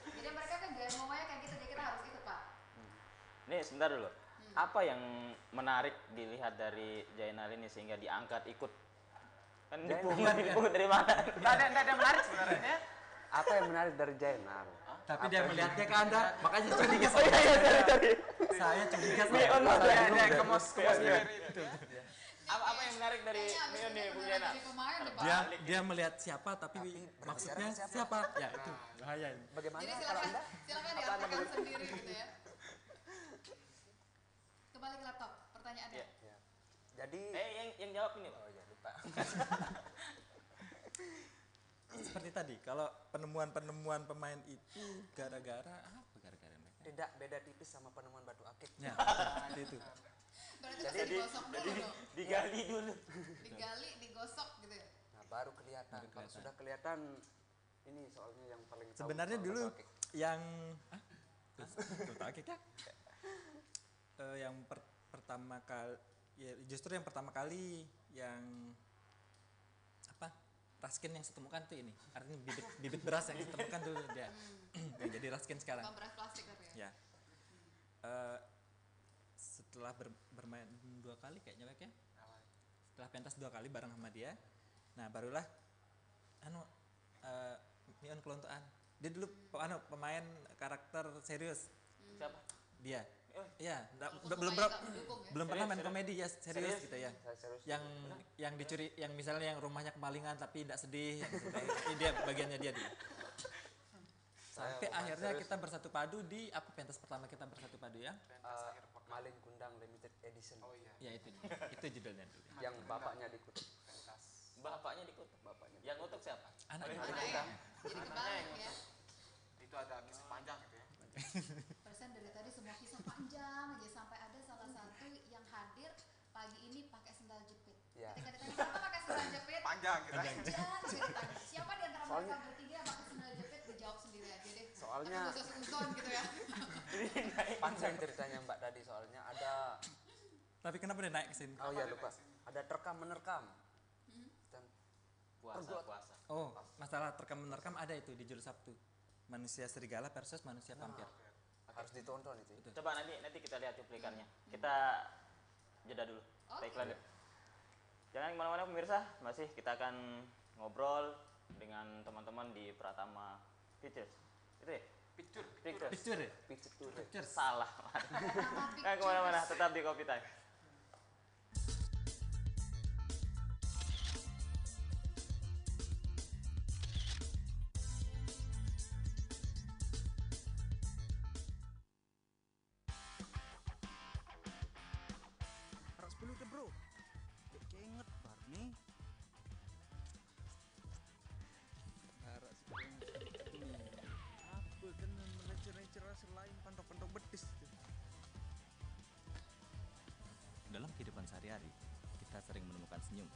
A: Jadi mereka kan gaya ngomongnya kayak gitu, jadi kita harus ikut Pak.
B: Nih sebentar dulu. Apa yang menarik dilihat dari Jainal ini sehingga diangkat ikut? Kan dipungut dari mana?
C: Nggak ada yang menarik sebenarnya.
D: Apa yang menarik dari Jainal?
E: Tapi dia melihatnya ke Anda, makanya curiga. Saya curiga.
C: Dia kemos itu.
B: Apa yang menarik dari Mion nih, Bung Jainal?
E: Dia melihat siapa, tapi maksudnya siapa? Ya itu bahaya.
D: Bagaimana
A: jadi
D: kalau Anda?
A: silakan diartikan sendiri gitu ya. Kembali ke laptop, pertanyaannya.
D: Ya. Jadi
B: yang jawab ini.
D: Oh ya, lupa.
E: Seperti tadi, kalau penemuan pemain itu gara-gara apa? Gara-gara mereka?
D: Tidak beda tipis sama penemuan batu akik.
E: Ya, seperti itu.
A: Berarti jadi digosok dulu dong.
B: Digali dulu.
A: Digali, digosok gitu ya.
D: Nah, baru kelihatan. Kalau sudah kelihatan ini soalnya yang paling tahu.
E: Sebenarnya dulu yang batu akik ya? Yang pertama kali ya justru yang pertama kali yang raskin yang saya temukan tuh ini artinya bibit beras yang saya temukan dulu dia yang jadi raskin sekarang.
A: Beras plastik tapi
E: ya. Setelah bermain 2 kali kayaknya ya. Setelah pentas 2 kali bareng sama dia, nah barulah Mion kelontoan. Dia dulu pemain karakter serius.
B: Siapa?
E: Dia. Iya, belum pernah main komedi ya serius gitu ya. Yang dicuri, yang misalnya yang rumahnya kemalingan tapi tidak sedih, ini dia bagiannya dia. Sampai akhirnya kita bersatu padu di pentas pertama kita bersatu padu ya.
D: Maling Kundang Limited Edition.
E: Oh iya. Ya itu judulnya dulu.
D: Yang bapaknya dikutuk.
B: Bapaknya dikutuk. Yang ngutuk siapa?
E: Anaknya.
A: Jadi kebalik ya.
C: Itu ada kisah panjang gitu ya.
A: Persen dari tadi semua kisah panjang aja sampai ada salah satu yang hadir pagi ini pakai sendal jepit.
D: Ya.
A: Ketika ditanya kenapa pakai sendal jepit?
C: Panjang kita.
A: Siapa di antara mereka bertiga pakai sendal jepit? Dijawab sendiri aja deh.
D: Soalnya
A: uzon gitu ya.
D: panjang ceritanya Mbak tadi soalnya ada.
E: Tapi kenapa dia naik ke sini?
D: Oh ya lupa. Ada terkam menerkam.
B: Puasa.
E: Oh, masalah terkam menerkam ada itu di judul Sabtu. Manusia serigala versus manusia vampir.
D: Harus ditonton itu.
B: Coba nanti kita lihat cuplikannya. Kita jeda dulu. Baiklah. Jangan kemana-mana pemirsa, masih kita akan ngobrol dengan teman-teman di Pratama Pictures. Itu ya? Pictures. Salah. Jangan kemana-mana, tetap di Kopi Time.
G: Dalam kehidupan sehari-hari, kita sering menemukan senyum.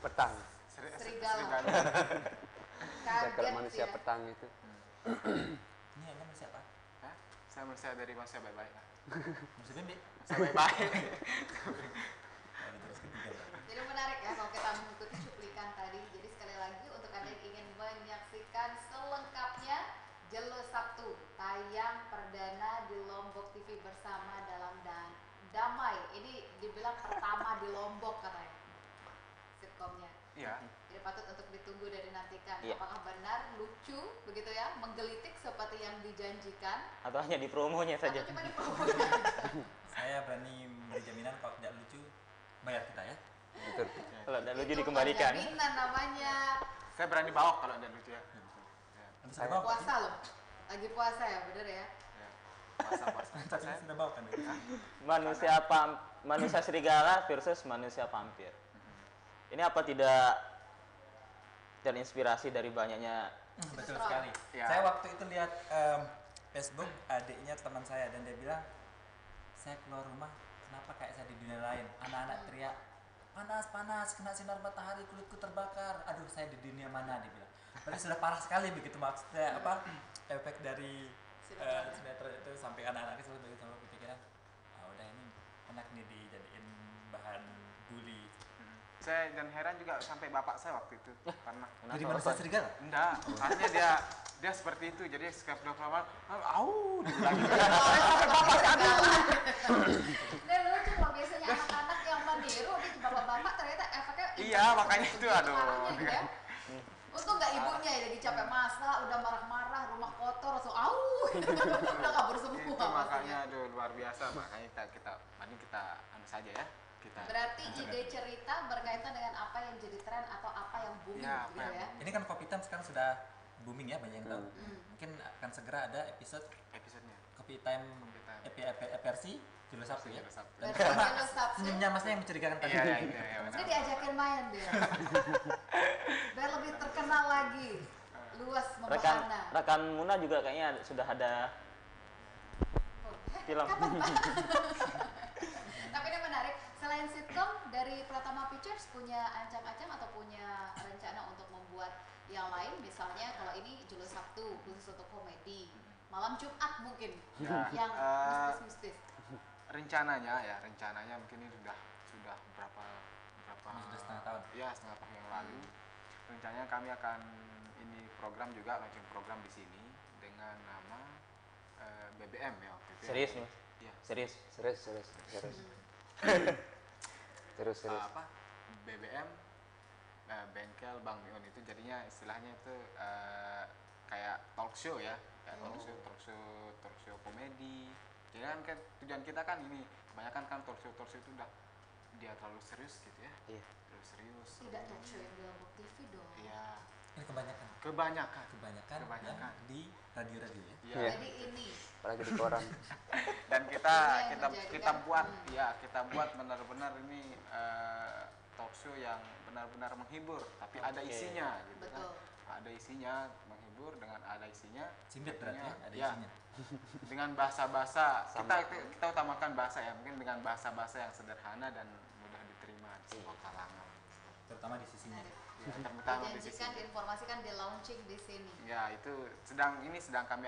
D: petang.
A: Serigala.
D: Kalau
A: Kaget
D: manusia
A: ya.
D: petang itu.
E: Ini Anda manusia apa?
C: Hah? Saya manusia dari manusia baik-baik.
E: Manusia bembe?
C: Manusia baik-baik.
A: Jadi menarik ya kalau kita mengikuti cuplikan tadi. Jadi sekali lagi untuk Anda yang ingin menyaksikan selengkapnya Jelo Sabtu tayang perdana di Lombok TV bersama dalam Damai. Ini dibilang pertama di Lombok katanya sitkomnya.
C: Iya.
A: Jadi patut untuk ditunggu dan dinantikan.
B: Iya.
A: Apakah benar lucu begitu ya, menggelitik seperti yang dijanjikan?
B: Atau hanya di promonya saja?
A: Atau cuma di promonya?
E: Saya berani beri jaminan kalau tidak lucu bayar kita ya.
D: Betul.
B: Kalau tidak lucu
A: Itu
B: dikembalikan.
A: jaminan namanya.
C: Saya berani bawa kalau ada lucu ya.
E: Anda sudah bawa?
A: Puasa loh. Lagi puasa ya, bener ya?
C: Puasa.
E: Tapi sudah bawa kan?
B: Manusia serigala versus manusia vampir. Ini apa tidak terinspirasi dari banyaknya?
E: Betul sekali.
C: Ya.
E: Saya waktu itu lihat Facebook adiknya teman saya dan dia bilang, saya keluar rumah kenapa kayak saya di dunia lain. Anak-anak teriak, panas, kena sinar matahari, kulitku terbakar. Aduh, saya di dunia mana, dia bilang. Berarti sudah parah sekali begitu maksudnya apa efek dari sinetron itu sampai anak-anak itu sampai kepikiran, udah ini enak nih dijadiin bahan bully.
C: Saya dan heran juga sampai bapak saya waktu itu karena
E: Jadi manusia serigala?
C: Enggak, artinya dia seperti itu. Jadi setiap lama dibilangin.
A: Dan lucu loh biasanya anak-anak yang meniru di bapak-bapak ternyata efeknya.
C: Iya, makanya itu aduh.
A: Ya. Untung nggak ibunya ya lagi capek masak, udah marah-marah, rumah kotor, langsung udah kabur semua.
C: Itu makanya aduh luar biasa, makanya kita anu saja ya.
A: Berarti ide cerita berkaitan dengan apa yang jadi tren atau apa yang booming gitu ya.
E: Ini kan Kopi Time sekarang sudah booming ya, banyak yang tahu. Mungkin akan segera ada episodenya Kopi Time versi Jelo Sabtu ya. Dan karena senyumnya masnya yang mencurigakan tadi.
A: Ini diajakin main dia. Biar lebih terkenal lagi, luas membahana.
B: Rekan Muna juga kayaknya sudah ada film.
A: Tapi ini menarik. Selain sitkom, dari Pratama Pictures punya ancang-ancang atau punya rencana untuk membuat yang lain? Misalnya kalau ini Jelo Sabtu khusus untuk komedi, malam Jumat mungkin yang mistis-mistis.
C: Rencananya mungkin ini sudah berapa
E: sudah setengah tahun.
C: Ya, setengah tahun yang lalu. Rencananya kami akan ini program juga launching program di sini dengan nama BBM ya. BBM.
B: Serius nih?
C: Iya.
B: Serius.
C: Terus apa? BBM Bengkel Bang Mion itu jadinya istilahnya itu kayak talk show ya, kayak talk show komedi. Jadi kan tujuan kita kan ini kebanyakan kan talk show itu udah dia terlalu serius gitu ya.
B: Iya.
C: Terlalu serius.
A: Tidak talk show yang di Lombok TV dong.
C: Iya.
E: Ini kebanyakan yang di radio-radio ya.
C: Iya.
A: Jadi ini
D: apalagi di koran.
C: Dan kita buat benar-benar ini talk show yang benar-benar menghibur, tapi ada isinya gitu kan. Ada isinya menghibur dengan ada isinya.
E: Simbit berarti ya, ada
C: ya,
E: isinya.
C: Dengan bahasa-bahasa kita utamakan bahasa ya, mungkin dengan bahasa-bahasa yang sederhana dan mudah diterima di semua kalangan.
E: Terutama di sisinya.
C: Ya, terutama di sisi.
A: Dijanjikan, diinformasikan, di launching di sini.
C: Ya, itu sedang kami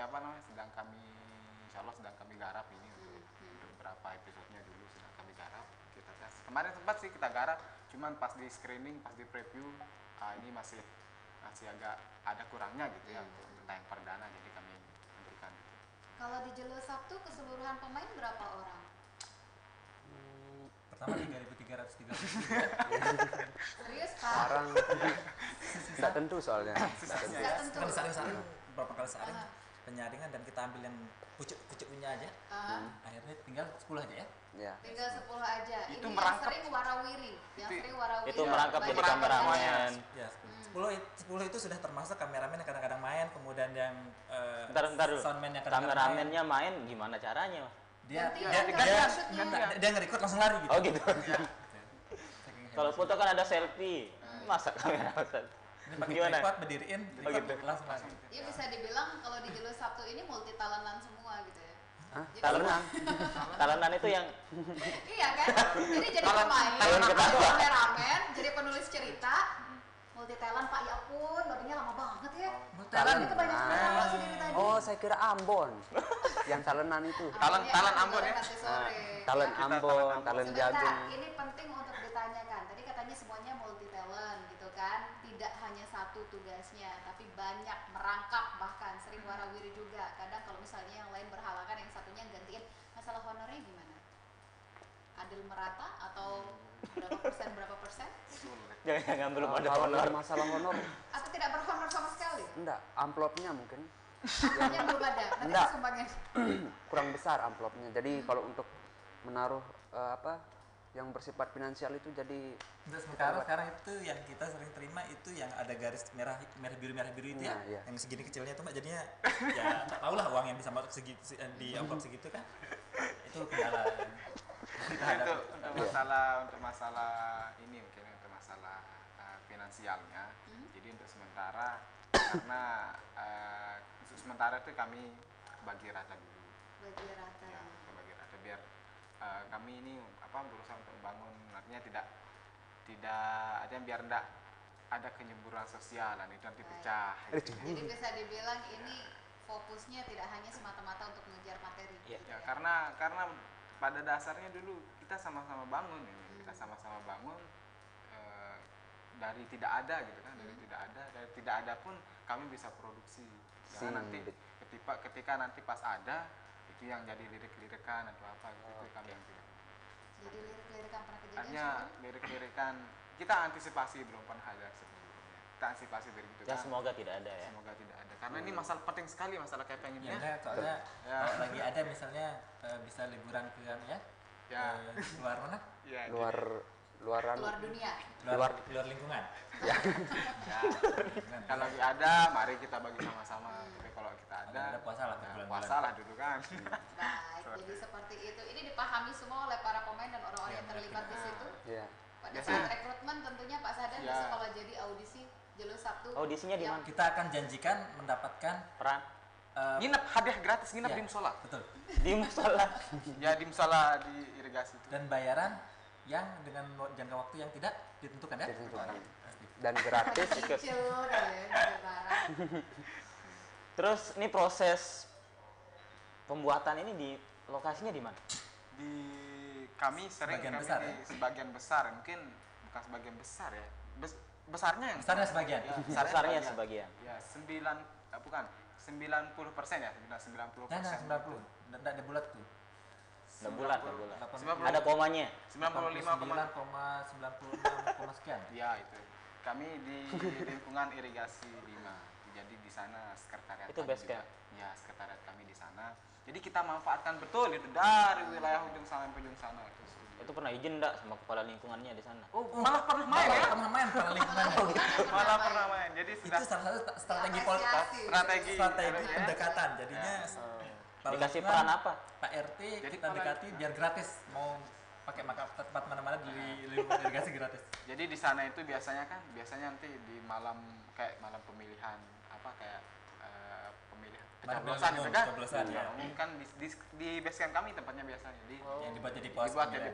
C: insya Allah sedang kami garap ini untuk beberapa episodenya dulu sedang kami garap. Kita tes. Kemarin sempat sih kita garap, cuman pas di screening, pas di preview, ini masih agak ada kurangnya gitu ya untuk tayang perdana, jadi kami memberikan gitu.
A: Kalau di Jelo Sabtu keseluruhan pemain berapa orang?
E: Pertama 3.330.
A: Serius Pak?
D: Sekarang tidak tentu soalnya.
A: Tidak tentu.
E: Kita saring berapa kali saring penyaringan dan kita ambil yang pucuk-pucuknya aja. Akhirnya tinggal 10 aja ya.
D: Ya.
A: Tinggal 10 aja.
C: Itu
A: ini
C: merangkap.
A: yang sering warawiri,
B: Itu merangkap jadi kameramen.
E: Ya, 10 itu sudah termasuk kameramen yang kadang-kadang main, kemudian yang
B: Bentar dulu.
E: soundman yang kadang-kadang
B: Kameramennya main gimana caranya, Mas?
E: Dia
A: dia
E: nge-record langsung lari gitu.
B: Oh gitu. Kalau foto kan ada selfie. Masa kamera Ustaz?
E: Ini pakai
B: Gimana?
E: tripod berdiriin,
B: Oh gitu.
E: langsung lari.
A: Ya bisa dibilang kalau di Jelo Sabtu ini multi talentan semua gitu ya.
B: Talenan. Talenan itu yang
A: Iya kan? Jadi pemain, kameramen, jadi penulis cerita, multi talent Pak, ya ampun, babinya lama banget ya. Talent itu banyak sekali sendiri tadi.
D: Oh, saya kira Ambon. Yang talenan itu.
C: Talent Ambon ya.
D: Talent Ambon, talent Jagung.
A: Ini penting untuk ditanyakan. Tadi katanya semuanya multi talent gitu kan. Tidak hanya satu tugasnya, tapi banyak merangkap, bahkan sering warawiri juga. Kadang kalau misalnya yang lain berhalangan, yang satunya gantiin. Masalah honornya gimana? Adil merata atau berapa persen?
B: Jangan belum ada
D: Kalau
B: honor.
D: masalah honor
A: Atau tidak berhonor sama sekali?
D: enggak, amplopnya mungkin.
A: Amplopnya belum ada. Nanti
D: Enggak.
A: sumbangin.
D: Kurang besar amplopnya. Jadi kalau untuk menaruh yang bersifat finansial itu jadi
E: Untuk sekarang itu yang kita sering terima itu yang ada garis merah biru itu ya,
D: iya.
E: yang segini kecilnya itu Mbak, jadinya ya tak tahu lah uang yang bisa masuk segitu di amplop segitu kan, itu kendala kita hadapi.
C: Untuk masalah ini mungkin untuk masalah finansialnya. Jadi untuk sementara karena untuk sementara itu kami bagi rata dulu.
A: Bagi rata.
C: Ya, bagi rata biar kami ini berusaha untuk membangun, artinya tidak artinya biar tidak ada kenyemburuan sosial dan itu nanti pecah.
A: Jadi bisa dibilang ini fokusnya tidak hanya semata-mata untuk mengejar materi.
C: Ya, karena pada dasarnya dulu kita sama-sama bangun ini, kita sama-sama bangun dari tidak ada gitu kan, dari tidak ada pun kami bisa produksi. Jangan nanti ketika nanti pas ada itu yang jadi lirik-lirikan atau apa gitu, itu kami yang tidak.
A: Jadi lirik-lirikan pernah kejadian?
C: Artinya lirik-lirikan kita antisipasi, belum pernah ada sebelumnya. Kita antisipasi dari itu
B: Ya
C: kan.
B: Semoga tidak ada ya.
C: Semoga tidak ada. Karena ini masalah penting sekali, masalah kepeng ini.
E: Ya, soalnya kalau lagi ada misalnya bisa liburan ke luar mana?
C: Ya,
D: luar
A: dunia.
E: Luar lingkungan.
D: Ya.
C: Kalau ada, mari kita bagi sama-sama. Tapi kalau kita ada
E: puasa lah,
C: puasa lah dulu kan.
A: Baik, jadi seperti itu. Ini dipahami semua oleh para pemain dan orang-orang yang terlibat di situ.
D: Iya.
A: Pada saat rekrutmen tentunya Pak Sadan besok kalau jadi audisi Jelo Sabtu.
B: Audisinya di mana?
E: Kita akan janjikan mendapatkan
B: peran
C: nginep, hadiah gratis nginep di musola.
E: Betul.
B: Di musola.
C: Ya di musola di irigasi itu.
E: Dan bayaran yang dengan jangka waktu yang tidak ditentukan ya.
D: Dan gratis.
B: Terus ini proses pembuatan ini di lokasinya di mana?
C: Di kami sering sebagian besar, mungkin bukan sebagian besar ya. Besarnya
E: sebagian.
C: Ya,
B: besarnya sebagian.
C: Ya, 90% ya, 90%.
E: Nah, 90. Enggak ada bulat tuh.
B: Ada bulat. Ada komanya.
E: 99,96 sekian.
C: Ya, itu. Kami di lingkungan irigasi 5. Jadi di sana sekretariat.
B: Itu base camp.
C: Ya, sekretariat kami di sana. Jadi kita manfaatkan betul itu dari wilayah ujung sana sampai ujung sana.
B: Itu pernah izin enggak sama kepala lingkungannya di sana?
C: Oh, malah pernah main ya?
E: Pernah main kepala lingkungannya.
C: Malah pernah main. Jadi
E: itu salah satu strategi pendekatan. Jadinya
B: dikasih peran apa?
E: Pak RT kita dekati biar gratis, mau pakai tempat mana-mana di lingkungan irigasi gratis.
C: Jadi di sana itu biasanya nanti di malam pemilihan pencoblosan gitu kan. Kan di base camp kami tempatnya biasanya
E: yang dibuat jadi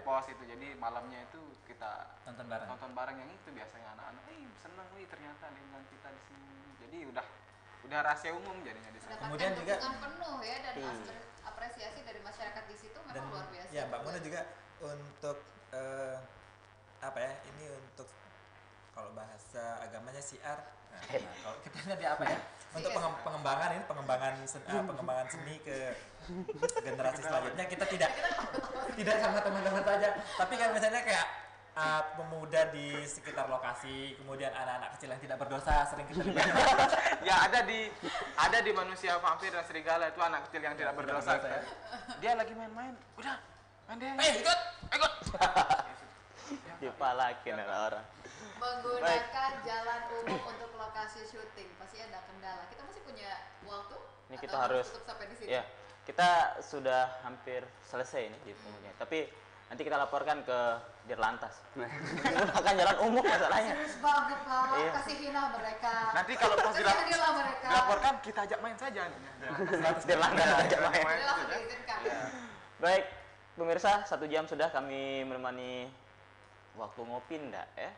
E: pos.
C: Itu. Jadi malamnya itu kita nonton bareng yang itu biasanya anak-anak seneng ternyata lingkungan kita di sini. Jadi udah rahasia umum jadinya di sana.
A: Kemudian juga penuh ya dan apresiasi dari masyarakat di situ memang luar biasa.
E: Ya, Mbak Mona juga untuk ini untuk kalau bahasa agamanya siar. Nah, kalau kita lihat di apa ya? Untuk pengembangan seni ke generasi selanjutnya kita tidak sama teman-teman saja, tapi kan misalnya kayak pemuda di sekitar lokasi, kemudian anak-anak kecil yang tidak berdosa sering kita lihat.
C: Ya ada di Manusia Vampir dan Serigala itu anak kecil yang tidak berdosa. Ya. Dia lagi main-main, udah main deh. Ikut.
B: Dipalakin orang.
A: Menggunakan jalan umum untuk lokasi syuting pasti ada kendala. Kita masih punya waktu?
B: Ini kita harus
A: tutup sampai di sini?
B: Ya, kita sudah hampir selesai ini di pembukaan. Tapi nanti kita laporkan ke Dirlantas. Menggunakan jalan umum masalahnya.
A: Serius banget Pak,
B: Iya.
A: kasih hina mereka.
C: Nanti kalau pas
A: Kasihanilah mereka.
C: dilaporkan kita ajak main saja.
B: Dirlantas ajak main.
A: Boleh langsung diizinkan.
B: Baik, pemirsa, 1 jam sudah kami menemani waktu ngopi ndak ya?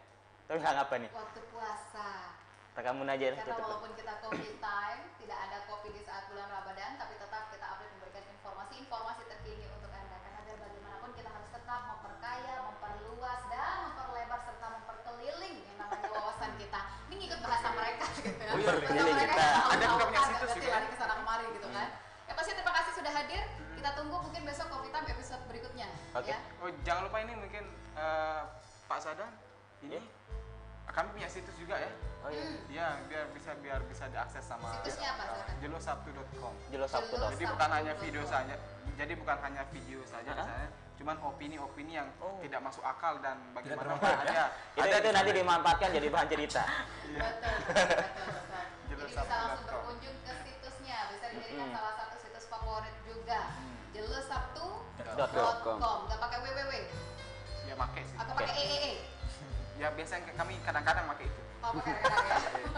B: Tapi nggak ngapa nih?
A: Waktu puasa.
B: Rekamun aja
A: Karena
B: tutup.
A: walaupun kita coffee time, tidak ada kopi di saat bulan Ramadan, tapi tetap kita update memberikan informasi terkini untuk Anda. Karena biar bagaimanapun kita harus tetap memperkaya, memperluas, dan memperlebar serta memperkeliling yang namanya wawasan kita. Ini ngikut bahasa mereka gitu ya.
B: Memperkeliling kita.
C: Ada juga punya situs
A: berarti
C: juga.
A: lari ke sana kemari gitu kan. Ya pasti terima kasih sudah hadir. Kita tunggu mungkin besok coffee time episode berikutnya.
B: Oke.
A: Ya.
C: Oh, jangan lupa ini mungkin Pak Sadan ini kami punya situs juga ya.
B: Oh iya.
C: Ya, biar bisa diakses sama
A: Situsnya apa, silakan?
C: jelosabtu.com.
B: Jelosabtu.com.
C: Jadi bukan hanya video saja. Jadi bukan hanya video saja di sana, cuman opini-opini yang tidak masuk akal dan bagaimana ada.
B: Itu nanti dimanfaatkan jadi bahan cerita.
A: Betul. Jadi bisa langsung berkunjung ke situsnya, bisa dijadikan salah satu situs favorit juga. jelosabtu.com. Gak pakai www.
C: Ya pakai sih.
A: Atau pakai ee.
C: Ya biasanya kami kadang-kadang pakai itu.
A: Oh, pakai kadang-kadang ya.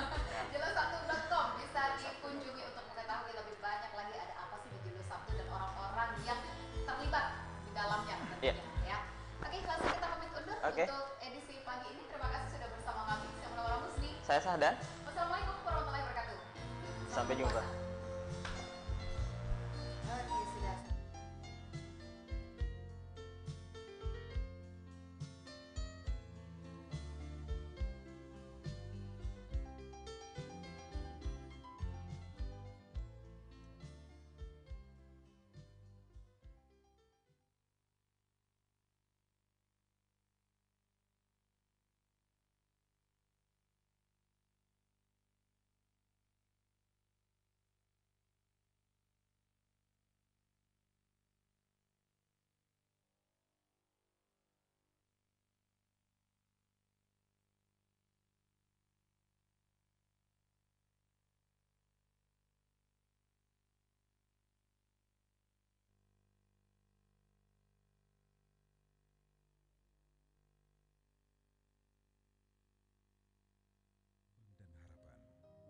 A: jelosabtu.com bisa dikunjungi untuk mengetahui lebih banyak lagi ada apa sih di Jelo Sabtu dan orang-orang yang terlibat di dalamnya tentunya ya. Oke, langsung kita pamit undur untuk edisi pagi ini. Terima kasih sudah bersama kami. Saya Munawwarah Husni.
B: Saya Sahdan.
A: Wassalamualaikum warahmatullahi wabarakatuh.
B: Sampai jumpa.
A: Oke, sudah.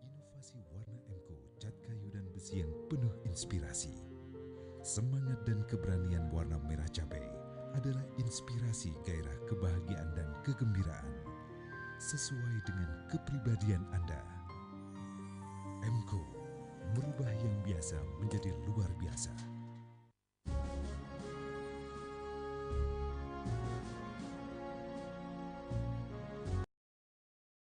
O: Inovasi warna MCO cat kayu dan besi yang penuh inspirasi. Semangat dan keberanian warna merah cabai adalah inspirasi gairah kebahagiaan dan kegembiraan sesuai dengan kepribadian Anda. MCO merubah yang biasa menjadi luar biasa.